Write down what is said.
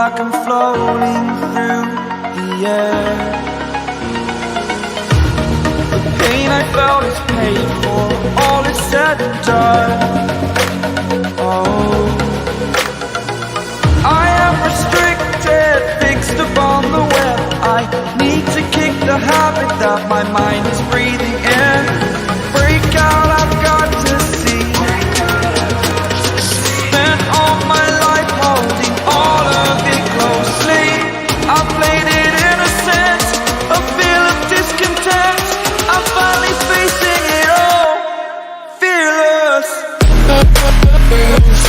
like I'm floating through the air. The pain I felt is paid for, all is said and done. Oh, I am restricted, fixed upon the web. I need to kick the habit that my mind is breathing in. Break out, I've got to see. Spent all my life holding all of it closely. I played it innocent, a feel of discontent. I'm finally facing it all, fearless. Fearless.